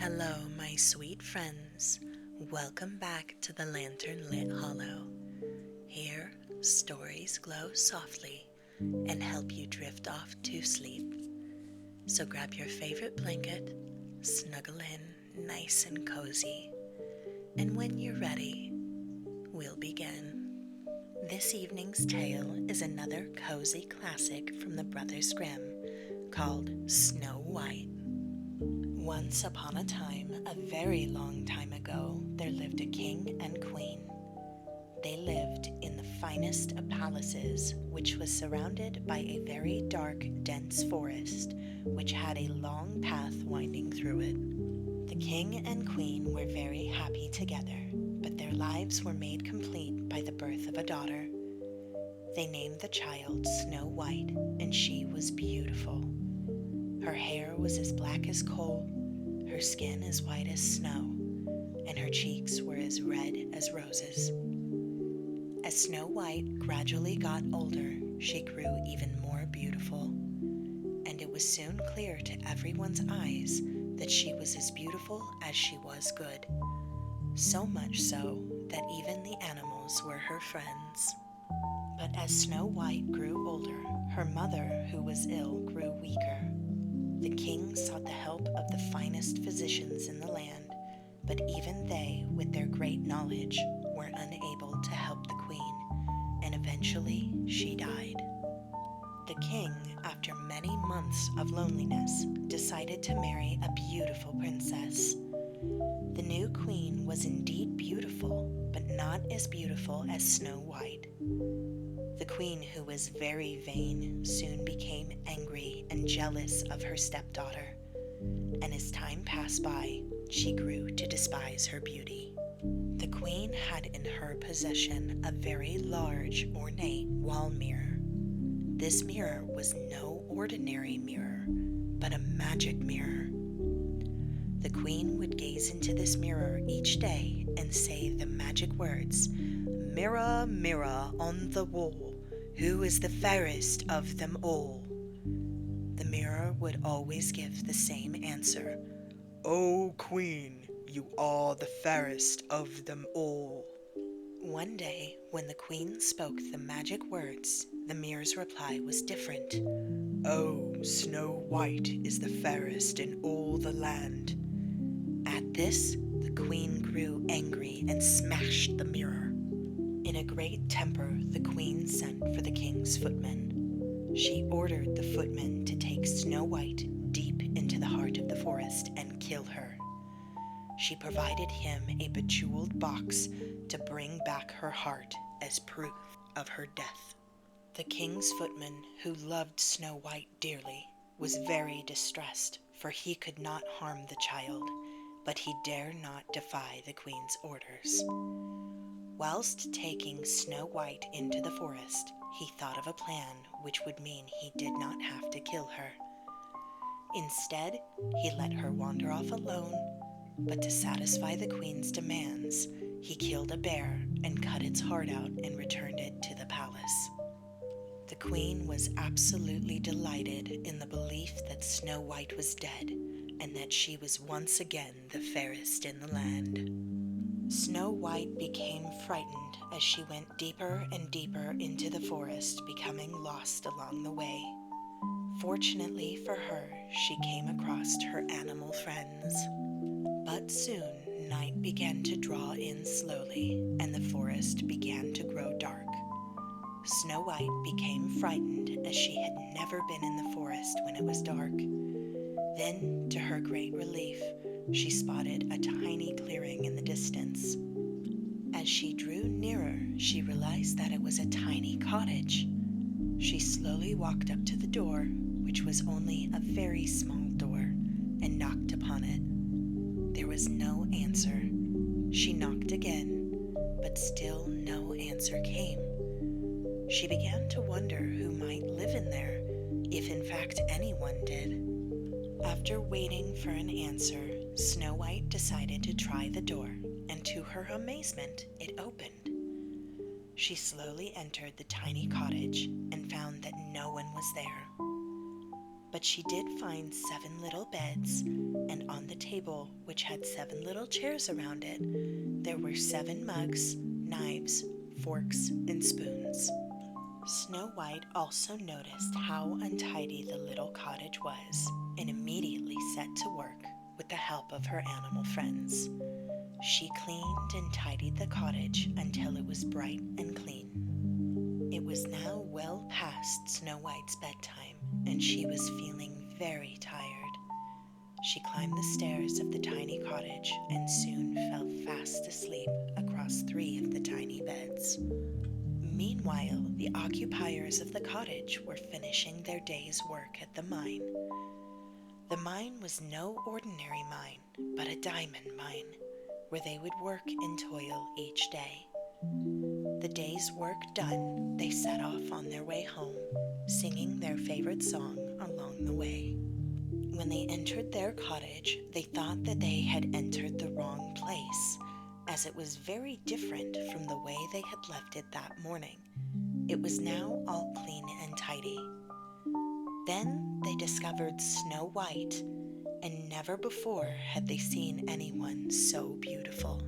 Hello, my sweet friends. Welcome back to the Lantern Lit Hollow. Here, stories glow softly and help you drift off to sleep. So grab your favorite blanket, snuggle in nice and cozy, and when you're ready, we'll begin. This evening's tale is another cozy classic from the Brothers Grimm called Snow White. Once upon a time, a very long time ago, there lived a king and queen. They lived in the finest of palaces, which was surrounded by a very dark, dense forest, which had a long path winding through it. The king and queen were very happy together, but their lives were made complete by the birth of a daughter. They named the child Snow White, and she was beautiful. Her hair was as black as coal, her skin as white as snow, and her cheeks were as red as roses. As Snow White gradually got older, she grew even more beautiful, and it was soon clear to everyone's eyes that she was as beautiful as she was good, so much so that even the animals were her friends. But as Snow White grew older, her mother, who was ill, grew weaker. The king sought the help of the finest physicians in the land, but even they, with their great knowledge, were unable to help the queen, and eventually she died. The king, after many months of loneliness, decided to marry a beautiful princess. The new queen was indeed beautiful, but not as beautiful as Snow White. The queen, who was very vain, soon became angry and jealous of her stepdaughter, and as time passed by, she grew to despise her beauty. The queen had in her possession a very large, ornate wall mirror. This mirror was no ordinary mirror, but a magic mirror. The queen would gaze into this mirror each day and say the magic words, "Mirror, mirror on the wall, who is the fairest of them all?" The mirror would always give the same answer, "O Queen, you are the fairest of them all." One day, when the queen spoke the magic words, the mirror's reply was different. "Oh, Snow White is the fairest in all the land." At this, the queen grew angry and smashed the mirror. In a great temper, the queen sent for the king's footman. She ordered the footman to take Snow White deep into the heart of the forest and kill her. She provided him a bejeweled box to bring back her heart as proof of her death. The king's footman, who loved Snow White dearly, was very distressed, for he could not harm the child, but he dare not defy the queen's orders. Whilst taking Snow White into the forest, he thought of a plan which would mean he did not have to kill her. Instead, he let her wander off alone, but to satisfy the queen's demands, he killed a bear and cut its heart out and returned it to the palace. The queen was absolutely delighted in the belief that Snow White was dead and that she was once again the fairest in the land. Snow White became frightened as she went deeper and deeper into the forest, becoming lost along the way. Fortunately for her, she came across her animal friends. But soon, night began to draw in slowly, and the forest began to grow dark. Snow White became frightened as she had never been in the forest when it was dark. Then, to her great relief, she spotted a tiny clearing in the distance. As she drew nearer, she realized that it was a tiny cottage. She slowly walked up to the door, which was only a very small door, and knocked upon it. There was no answer. She knocked again, but still no answer came. She began to wonder who might live in there, if in fact anyone did. After waiting for an answer, Snow White decided to try the door, and to her amazement, it opened. She slowly entered the tiny cottage and found that no one was there. but she did find 7 little beds, and on the table, which had 7 little chairs around it, there were 7 mugs, knives, forks, and spoons. Snow White also noticed how untidy the little cottage was, and immediately set to work with the help of her animal friends. She cleaned and tidied the cottage until it was bright and clean. It was now well past Snow White's bedtime, and she was feeling very tired. She climbed the stairs of the tiny cottage and soon fell fast asleep across 3 of the tiny beds. Meanwhile, the occupiers of the cottage were finishing their day's work at the mine. The mine was no ordinary mine, but a diamond mine, where they would work and toil each day. The day's work done, they set off on their way home, singing their favorite song along the way. When they entered their cottage, they thought that they had entered the wrong place, as it was very different from the way they had left it that morning. It was now all clean and tidy. Then they discovered Snow White, and never before had they seen anyone so beautiful.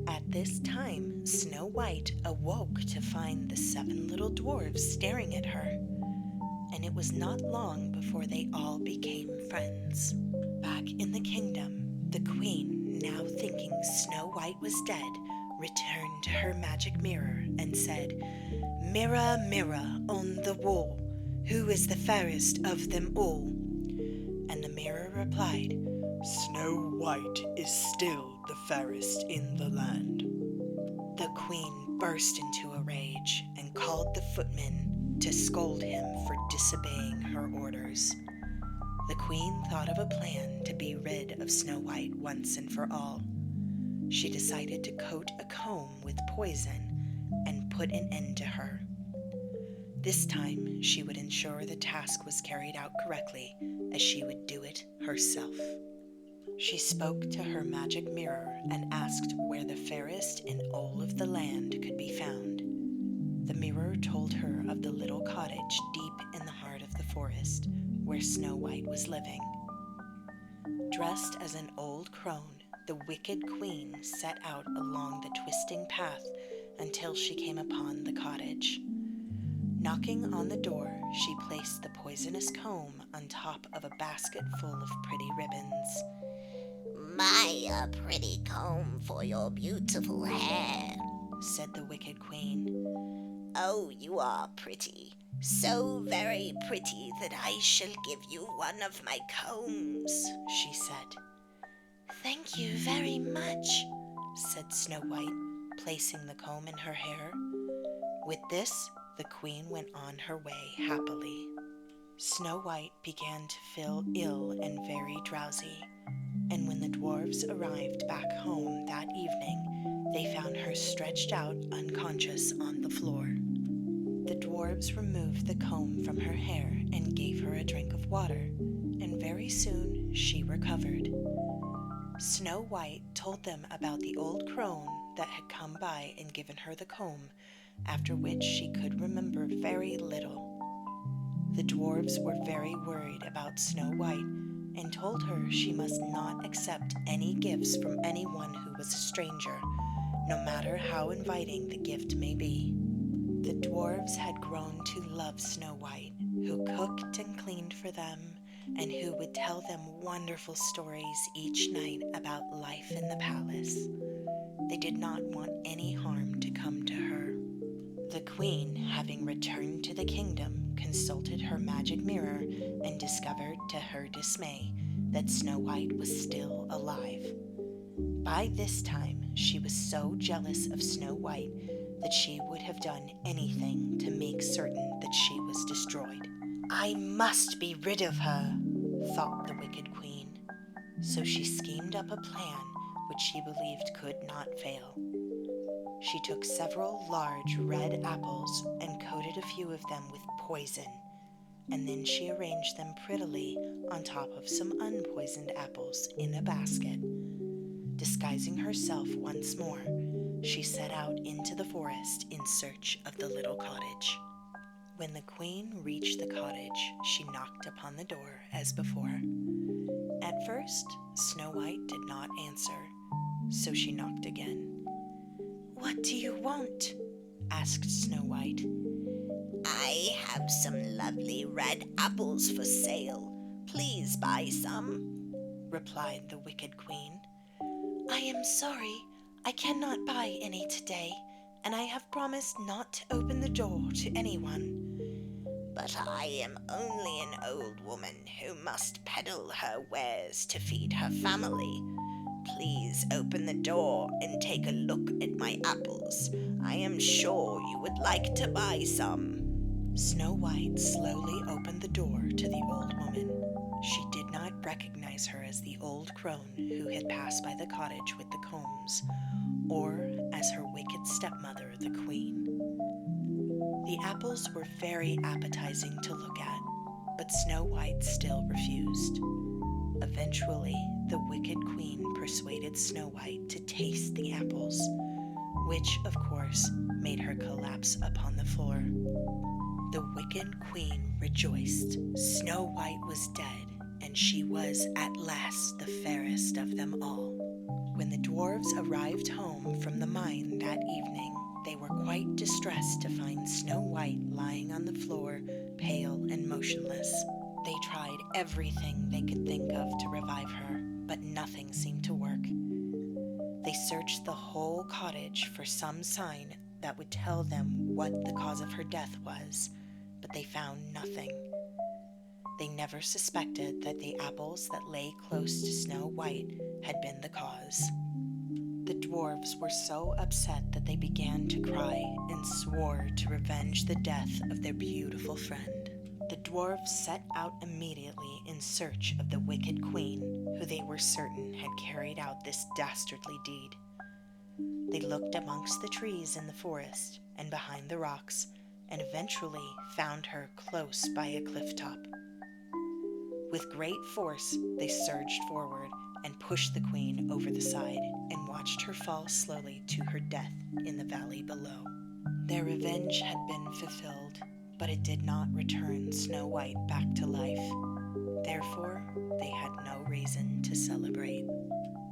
At this time, Snow White awoke to find the 7 little dwarves staring at her, and it was not long before they all became friends. Back in the kingdom, the queen, now thinking Snow White was dead, returned to her magic mirror and said, "Mirror, mirror on the wall, who is the fairest of them all?" And the mirror replied, "Snow White is still the fairest in the land." The queen burst into a rage and called the footman to scold him for disobeying her orders. The queen thought of a plan to be rid of Snow White once and for all. She decided to coat a comb with poison and put an end to her. This time, she would ensure the task was carried out correctly, as she would do it herself. She spoke to her magic mirror and asked where the fairest in all of the land could be found. The mirror told her of the little cottage deep in the heart of the forest, where Snow White was living. Dressed as an old crone, the wicked queen set out along the twisting path until she came upon the cottage. Knocking on the door, she placed the poisonous comb on top of a basket full of pretty ribbons. "My pretty comb for your beautiful hair," said the wicked queen. "Oh, you are pretty, so very pretty that I shall give you one of my combs," she said. "Thank you very much," said Snow White, placing the comb in her hair. With this, the queen went on her way happily. Snow White began to feel ill and very drowsy, and when the dwarves arrived back home that evening, they found her stretched out unconscious on the floor. The dwarves removed the comb from her hair and gave her a drink of water, and very soon she recovered. Snow White told them about the old crone that had come by and given her the comb, after which she could remember very little. The dwarves were very worried about Snow White and told her she must not accept any gifts from anyone who was a stranger, no matter how inviting the gift may be. The dwarves had grown to love Snow White, who cooked and cleaned for them, and who would tell them wonderful stories each night about life in the palace. They did not want any harm to come to her. The queen, having returned to the kingdom, consulted her magic mirror and discovered to her dismay that Snow White was still alive. By this time, she was so jealous of Snow White that she would have done anything to make certain that she was destroyed. "I must be rid of her," thought the wicked queen. So she schemed up a plan which she believed could not fail. She took several large red apples and coated a few of them with poison, and then she arranged them prettily on top of some unpoisoned apples in a basket. Disguising herself once more, she set out into the forest in search of the little cottage. When the queen reached the cottage, she knocked upon the door as before. At first, Snow White did not answer, so she knocked again. "What do you want?" asked Snow White. I have some lovely red apples for sale. Please buy some, replied the wicked queen. "I am sorry, I cannot buy any today, and I have promised not to open the door to anyone." But I am only an old woman who must peddle her wares to feed her family. Please open the door and take a look at my apples. I am sure you would like to buy some. Snow White slowly opened the door to the old woman. She did not recognize her as the old crone who had passed by the cottage with the combs, or as her wicked stepmother, the queen. The apples were very appetizing to look at, but Snow White still refused. Eventually, the wicked queen persuaded Snow White to taste the apples, which, of course, made her collapse upon the floor. The wicked queen rejoiced. Snow White was dead, and she was at last the fairest of them all. When the dwarves arrived home from the mine that evening, they were quite distressed to find Snow White lying on the floor, pale and motionless. They tried everything they could think of to revive her, but nothing seemed to work. They searched the whole cottage for some sign that would tell them what the cause of her death was, but they found nothing. They never suspected that the apples that lay close to Snow White had been the cause. The dwarves were so upset that they began to cry and swore to revenge the death of their beautiful friend. The dwarves set out immediately in search of the wicked queen, who they were certain had carried out this dastardly deed. They looked amongst the trees in the forest and behind the rocks, and eventually found her close by a cliff top. With great force, they surged forward and pushed the queen over the side and watched her fall slowly to her death in the valley below. Their revenge had been fulfilled, but it did not return Snow White back to life. Therefore, they had no reason to celebrate.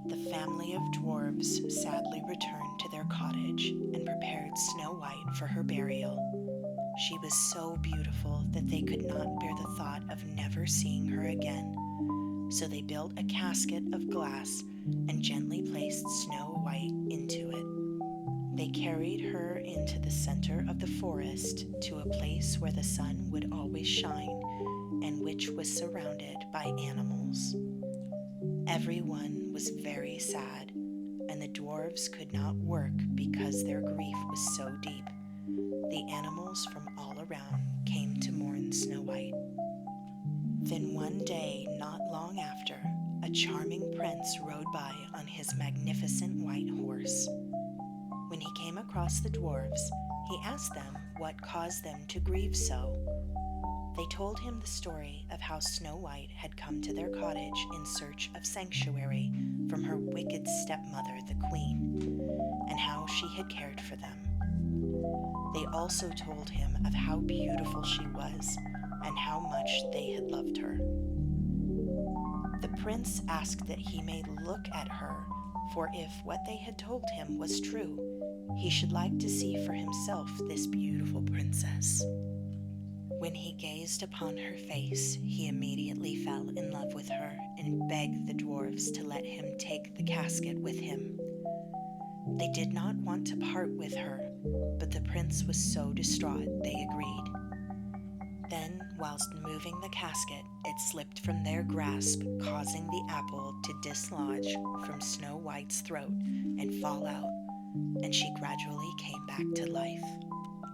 The family of dwarves sadly returned to their cottage and prepared Snow White for her burial. She was so beautiful that they could not bear the thought of never seeing her again. So they built a casket of glass and gently placed Snow White into it. They carried her into the center of the forest to a place where the sun would always shine and which was surrounded by animals. Everyone was very sad, and the dwarves could not work because their grief was so deep. The animals from all around came to mourn Snow White. Then one day, not long after, a charming prince rode by on his magnificent white horse. When he came across the dwarves, he asked them what caused them to grieve so. They told him the story of how Snow White had come to their cottage in search of sanctuary from her wicked stepmother, the queen, and how she had cared for them. They also told him of how beautiful she was and how much they had loved her. The prince asked that he may look at her, for if what they had told him was true, he should like to see for himself this beautiful princess. When he gazed upon her face, he immediately fell in love with her and begged the dwarves to let him take the casket with him. They did not want to part with her, but the prince was so distraught they agreed. Then, whilst moving the casket, it slipped from their grasp, causing the apple to dislodge from Snow White's throat and fall out, and she gradually came back to life.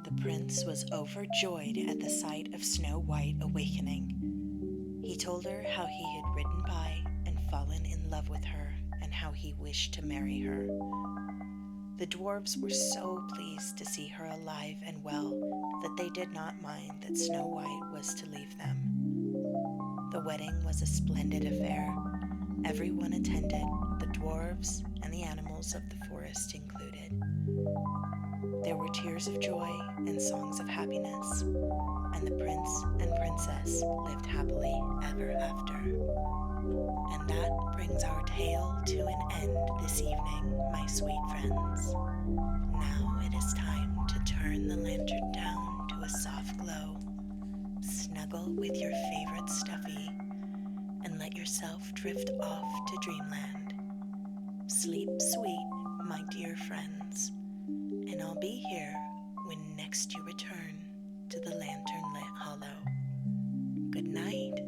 The prince was overjoyed at the sight of Snow White awakening. He told her how he had ridden by and fallen in love with her, and how he wished to marry her. The dwarves were so pleased to see her alive and well that they did not mind that Snow White was to leave them. The wedding was a splendid affair. Everyone attended, the dwarves and the animals of the forest included. There were tears of joy and songs of happiness. and the prince and princess lived happily ever after. And that brings our tale to an end this evening, my sweet friends. Now it is time to turn the lantern down to a soft glow, snuggle with your favorite stuffy, and let yourself drift off to dreamland. Sleep sweet, my dear friends, and I'll be here when next you return to the Lantern Lit Hollow. Good night.